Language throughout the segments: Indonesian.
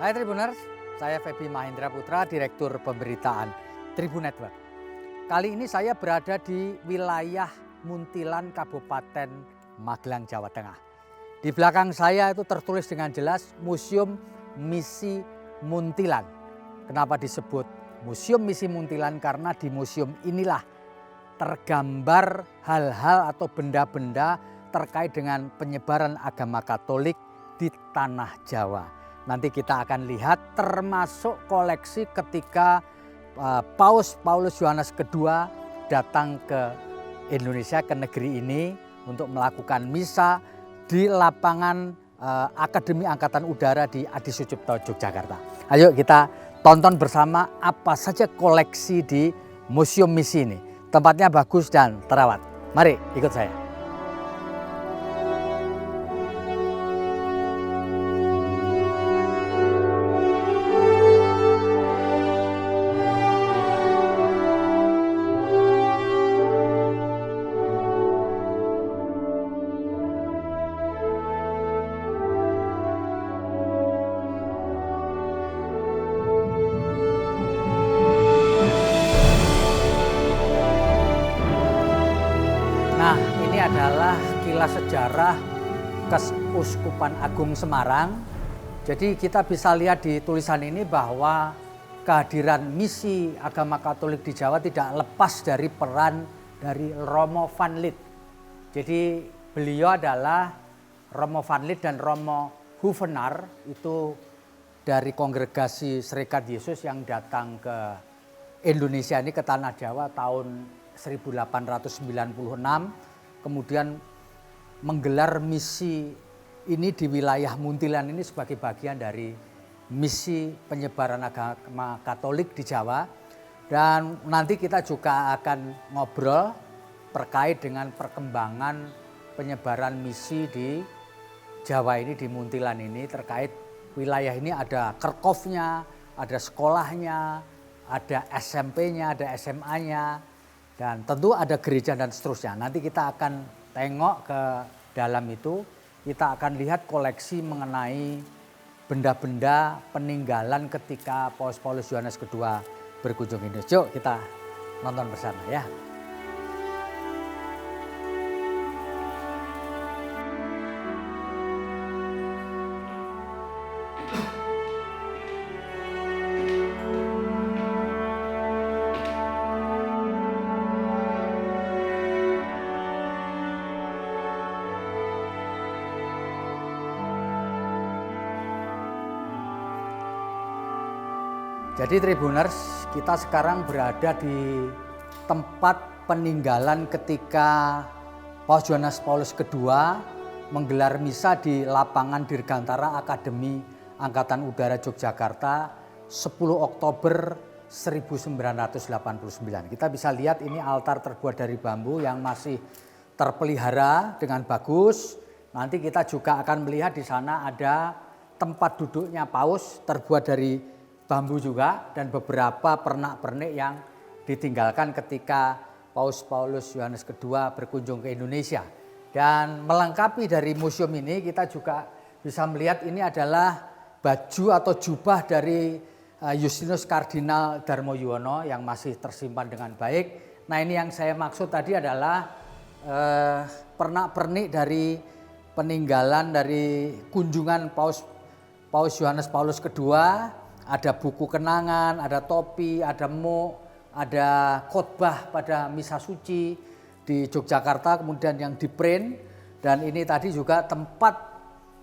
Hai Tribuners, saya Febi Mahendra Putra, Direktur Pemberitaan Tribun Network. Kali ini saya berada di wilayah Muntilan, Kabupaten Magelang, Jawa Tengah. Di belakang saya itu tertulis dengan jelas Museum Misi Muntilan. Kenapa disebut Museum Misi Muntilan? Karena di museum inilah tergambar hal-hal atau benda-benda terkait dengan penyebaran agama Katolik di tanah Jawa. Nanti kita akan lihat termasuk koleksi ketika Paus Paulus Yohanes II datang ke Indonesia, ke negeri ini untuk melakukan misa di lapangan Akademi Angkatan Udara di Adi Sucipto, Yogyakarta. Ayo kita tonton bersama apa saja koleksi di Museum Misi ini. Tempatnya bagus dan terawat. Mari ikut saya. Nah, ini adalah kilas sejarah Keuskupan Agung Semarang. Jadi kita bisa lihat di tulisan ini bahwa kehadiran misi agama Katolik di Jawa tidak lepas dari peran dari Romo van Lith. Jadi beliau adalah Romo van Lith dan Romo Huvenaar, itu dari kongregasi Serikat Yesus yang datang ke Indonesia ini, ke Tanah Jawa tahun 1896, kemudian menggelar misi ini di wilayah Muntilan ini sebagai bagian dari misi penyebaran agama Katolik di Jawa. Dan nanti kita juga akan ngobrol terkait dengan perkembangan penyebaran misi di Jawa ini, di Muntilan ini. Terkait wilayah ini ada kerkofnya, ada sekolahnya, ada SMP-nya, ada SMA-nya, dan tentu ada gereja dan seterusnya. Nanti kita akan tengok ke dalam itu, kita akan lihat koleksi mengenai benda-benda peninggalan ketika Paus Paulus Yohanes II berkunjung ke Indonesia. Yuk kita nonton bersama ya. Jadi Tribuners, kita sekarang berada di tempat peninggalan ketika Paus Yohanes Paulus II menggelar misa di lapangan Dirgantara Akademi Angkatan Udara Yogyakarta 10 Oktober 1989. Kita bisa lihat ini altar terbuat dari bambu yang masih terpelihara dengan bagus. Nanti kita juga akan melihat di sana ada tempat duduknya Paus terbuat dari bambu juga, dan beberapa pernak-pernik yang ditinggalkan ketika Paus Paulus Yohanes II berkunjung ke Indonesia. Dan melengkapi dari museum ini, kita juga bisa melihat ini adalah baju atau jubah dari Justinus Kardinal Darmo Yuwono yang masih tersimpan dengan baik. Nah, ini yang saya maksud tadi adalah pernak-pernik dari peninggalan dari kunjungan Paus Yohanes Paulus II. Ada buku kenangan, ada topi, ada muk, ada khotbah pada misa suci di Yogyakarta, kemudian yang di print. Dan ini tadi juga tempat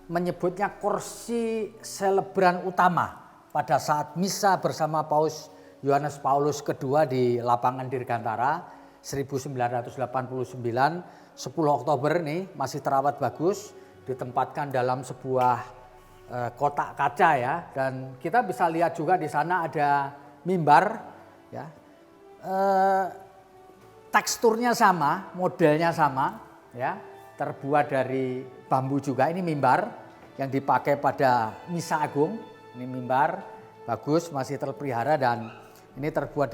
menyebutnya kursi selebran utama pada saat misa bersama Paus Yohanes Paulus II di lapangan Dirgantara 1989, 10 Oktober ini masih terawat bagus, ditempatkan dalam sebuah kotak kaca ya, dan kita bisa lihat juga di sana ada mimbar ya. Teksturnya sama, modelnya sama ya, terbuat dari bambu juga. Ini mimbar yang dipakai pada misa agung. Ini mimbar bagus, masih terpelihara, dan ini terbuat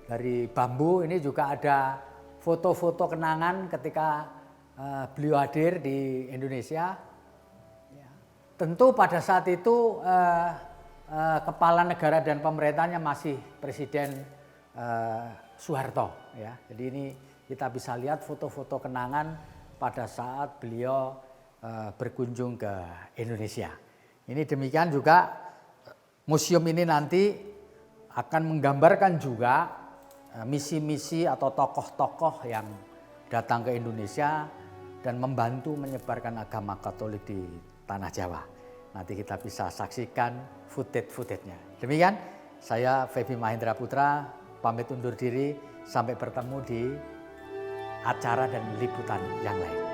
dari bambu. Ini juga ada foto-foto kenangan ketika beliau hadir di Indonesia. Tentu pada saat itu kepala negara dan pemerintahnya masih Presiden Soeharto ya. Jadi ini kita bisa lihat foto-foto kenangan pada saat beliau berkunjung ke Indonesia. Ini demikian juga museum ini nanti akan menggambarkan juga misi-misi atau tokoh-tokoh yang datang ke Indonesia dan membantu menyebarkan agama Katolik di tanah Jawa. Nanti kita bisa saksikan footage-nya. Demikian, saya Feby Mahendra Putra, pamit undur diri, sampai bertemu di acara dan liputan yang lain.